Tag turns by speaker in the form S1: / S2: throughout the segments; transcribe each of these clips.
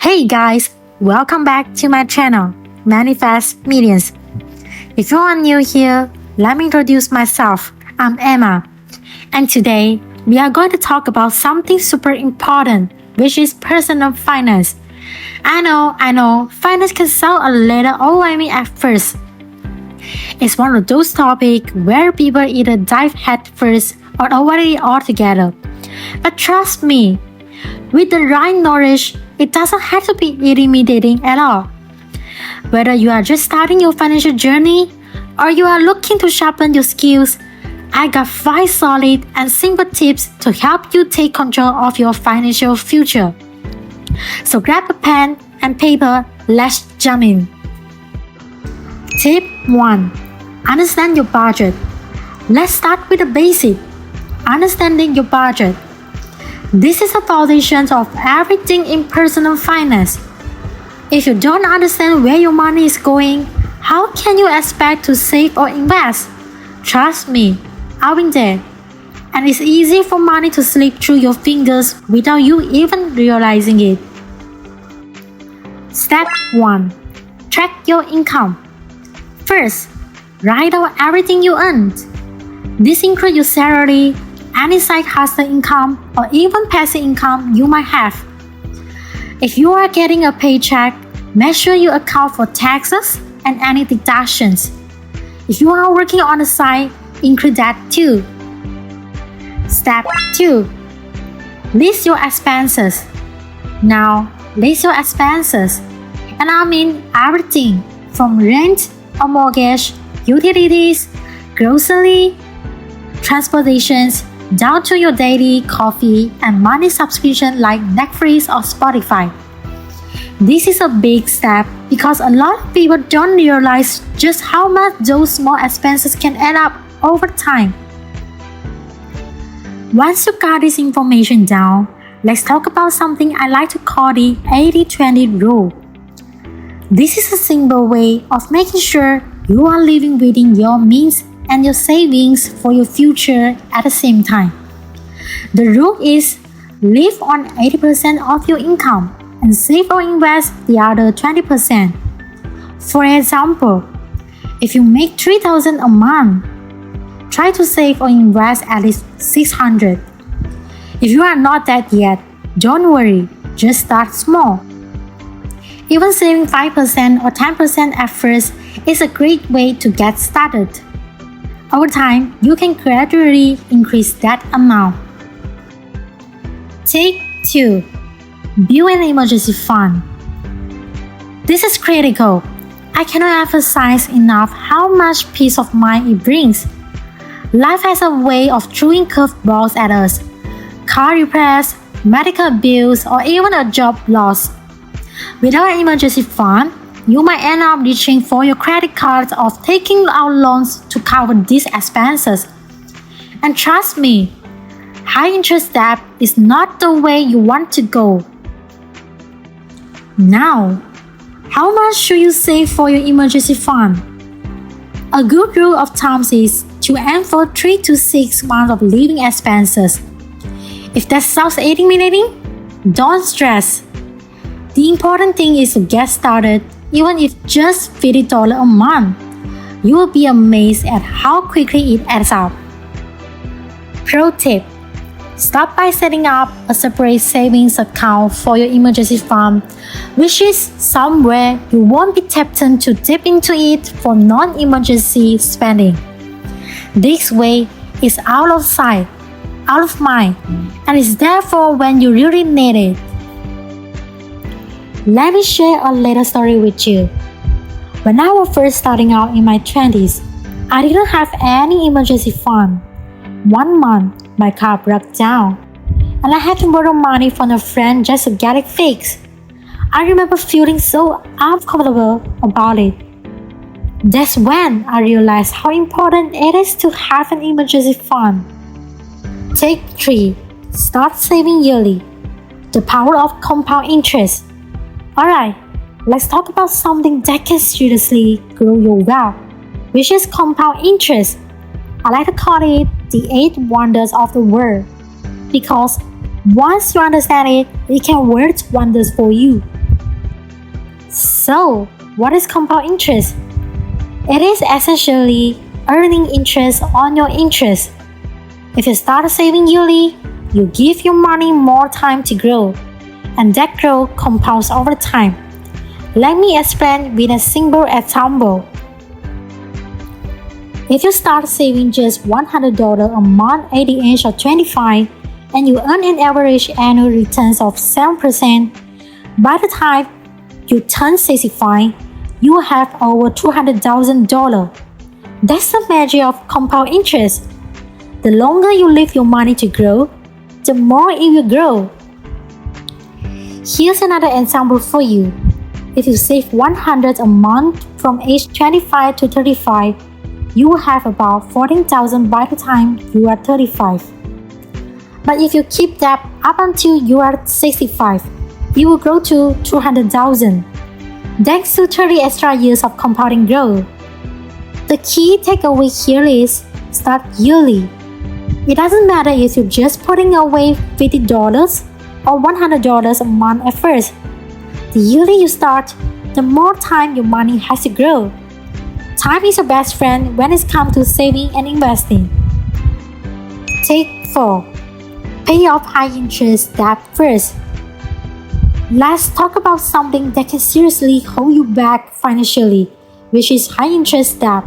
S1: Hey guys, welcome back to my channel, Manifest Millions. If you are new here, let me introduce myself. I'm Emma, and today we are going to talk about something super important, which is personal finance. I know, finance can sound a little overwhelming at first. It's one of those topics where people either dive head first or avoid it altogether. But trust me, with the right knowledge, it doesn't have to be intimidating at all. Whether you are just starting your financial journey or you are looking to sharpen your skills, I got 5 solid and simple tips to help you take control of your financial future. So grab a pen and paper, let's jump in. Tip 1. Understand your budget. Let's start with the basic. Understanding your budget. This is the foundation of everything in personal finance. If you don't understand where your money is going, how can you expect to save or invest? Trust me, I've been there. And it's easy for money to slip through your fingers without you even realizing it. Step 1. Track your income. First, write down everything you earned. This includes your salary, any side hustle income, or even passive income you might have. If you are getting a paycheck, make sure you account for taxes and any deductions. If you are working on the side, include that too. Step 2. List your expenses. Now, list your expenses. And I mean everything from rent or mortgage, utilities, grocery, transportations, down to your daily coffee and money subscription like Netflix or Spotify. This is a big step because a lot of people don't realize just how much those small expenses can add up over time. Once you got this information down, let's talk about something I like to call the 80-20 rule. This is a simple way of making sure you are living within your means and your savings for your future at the same time. The rule is live on 80% of your income and save or invest the other 20%. For example, if you make $3,000 a month, try to save or invest at least $600. If you are not that yet, don't worry, just start small. Even saving 5% or 10% at first is a great way to get started. Over time, you can gradually increase that amount. Tip 2. Build an emergency fund. This is critical. I cannot emphasize enough how much peace of mind it brings. Life has a way of throwing curveballs at us. Car repairs, medical bills, or even a job loss. Without an emergency fund, you might end up reaching for your credit cards or taking out loans to cover these expenses. And trust me, high interest debt is not the way you want to go. Now, how much should you save for your emergency fund? A good rule of thumb is to aim for 3 to 6 months of living expenses. If that sounds intimidating, don't stress. The important thing is to get started, even if just $50 a month. You will be amazed at how quickly it adds up. Pro tip. Start by setting up a separate savings account for your emergency fund, which is somewhere you won't be tempted to dip into it for non-emergency spending. This way, it's out of sight, out of mind, and is there for when you really need it. Let me share a little story with you. When I was first starting out in my 20s, I didn't have any emergency fund. One month, my car broke down, and I had to borrow money from a friend just to get it fixed. I remember feeling so uncomfortable about it. That's when I realized how important it is to have an emergency fund. Tip 3. Start saving yearly. The power of compound interest. Alright, let's talk about something that can seriously grow your wealth, which is compound interest. I like to call it the 8 wonders of the world, because once you understand it, it can work wonders for you. So, what is compound interest? It is essentially earning interest on your interest. If you start saving yearly, you give your money more time to grow, and that growth compounds over time. Let me explain with a simple example. If you start saving just $100 a month at the age of 25 and you earn an average annual return of 7%, by the time you turn 65, you have over $200,000. That's the magic of compound interest. The longer you leave your money to grow, the more it will grow. Here's another example for you. If you save $100 a month from age 25 to 35, you will have about $14,000 by the time you are 35. But if you keep that up until you are 65, it will grow to $200,000. Thanks to 30 extra years of compounding growth. The key takeaway here is start yearly. It doesn't matter if you're just putting away $50 or $100 a month at first. The yearly you start, the more time your money has to grow. Time is your best friend when it comes to saving and investing. Tip 4. Pay off high-interest debt first. Let's talk about something that can seriously hold you back financially, which is high-interest debt.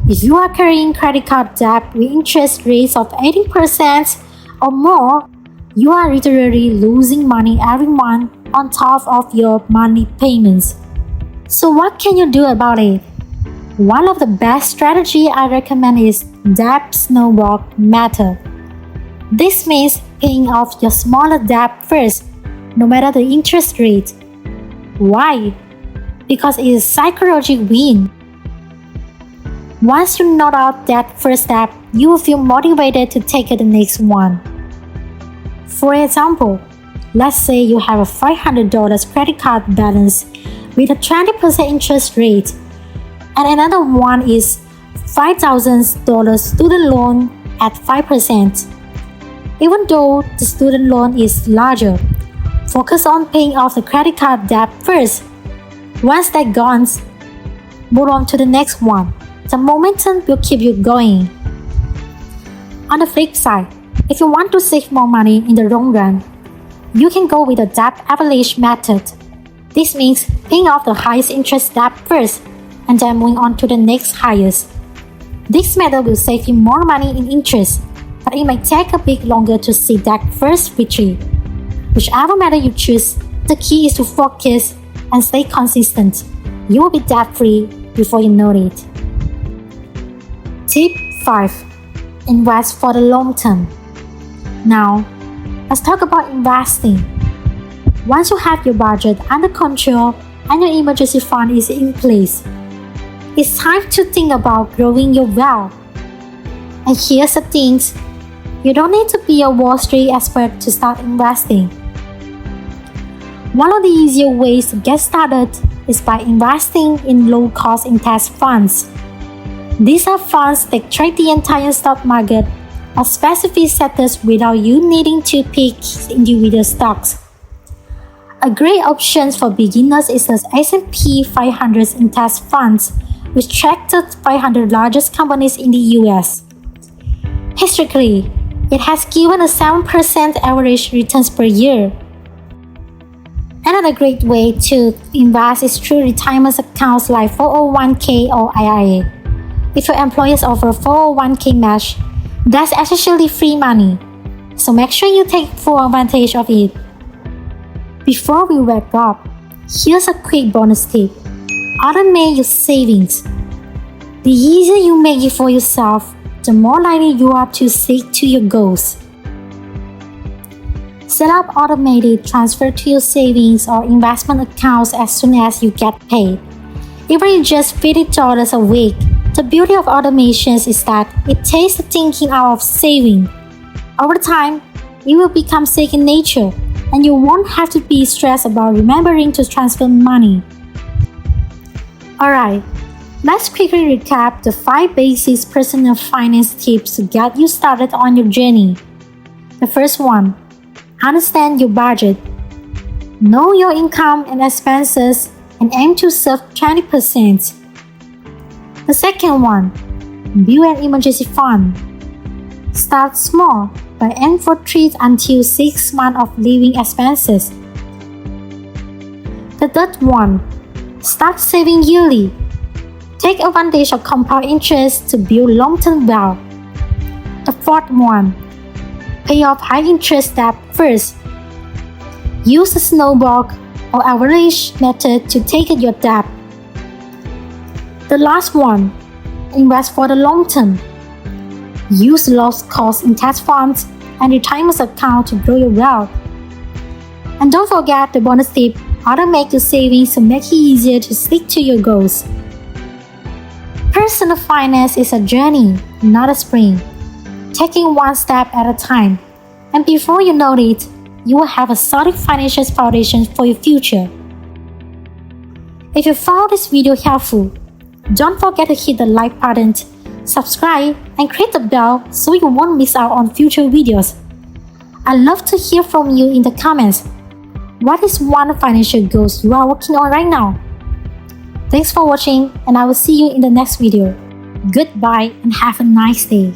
S1: If you are carrying credit card debt with interest rates of 18% or more, you are literally losing money every month on top of your monthly payments. So what can you do about it? One of the best strategies I recommend is debt snowball method. This means paying off your smaller debt first, no matter the interest rate. Why? Because it is a psychological win. Once you knock out that first step, you will feel motivated to take the next one. For example, let's say you have a $500 credit card balance with a 20% interest rate, and another one is $5,000 student loan at 5%. Even though the student loan is larger, focus on paying off the credit card debt first. Once that's gone, move on to the next one. The momentum will keep you going. On the flip side, if you want to save more money in the long run, you can go with the debt avalanche method. This means paying off the highest interest debt first and then moving on to the next highest. This method will save you more money in interest, but it might take a bit longer to see that first victory. Whichever method you choose, the key is to focus and stay consistent. You will be debt-free before you know it. Tip 5. Invest for the long term. Now, let's talk about investing. Once you have your budget under control and your emergency fund is in place, it's time to think about growing your wealth. And here's the things. You don't need to be a Wall Street expert to start investing. One of the easier ways to get started is by investing in low-cost index funds. These are funds that trade the entire stock market or specific sectors without you needing to pick individual stocks. A great option for beginners is the S&P 500 index funds, which track the 500 largest companies in the US. Historically, it has given a 7% average returns per year. Another great way to invest is through retirement accounts like 401k or IRA. If your employers offer 401k match, that's essentially free money, so make sure you take full advantage of it. Before we wrap up, here's a quick bonus tip. Automate your savings. The easier you make it for yourself, the more likely you are to stick to your goals. Set up automated transfer to your savings or investment accounts as soon as you get paid. Even if just $50 a week, the beauty of automations is that it takes the thinking out of saving. Over time, it will become second nature, and you won't have to be stressed about remembering to transfer money. Alright, let's quickly recap the 5 basic personal finance tips to get you started on your journey. The first one, understand your budget. Know your income and expenses and aim to save 20%. The second one, build an emergency fund. Start small by aiming for 3 until 6 months of living expenses. The third one, start saving yearly. Take advantage of compound interest to build long-term wealth. The fourth one, pay off high-interest debt first. Use the snowball or average method to take your debt. The last one, invest for the long term. Use low-cost index funds and retirement account to grow your wealth. And don't forget the bonus tip, how to make your savings to make it easier to stick to your goals. Personal finance is a journey, not a sprint. Taking one step at a time, and before you know it, you will have a solid financial foundation for your future. If you found this video helpful, don't forget to hit the like button, subscribe, and click the bell so you won't miss out on future videos. I'd love to hear from you in the comments. What is one financial goal you are working on right now? Thanks for watching, and I will see you in the next video. Goodbye and have a nice day.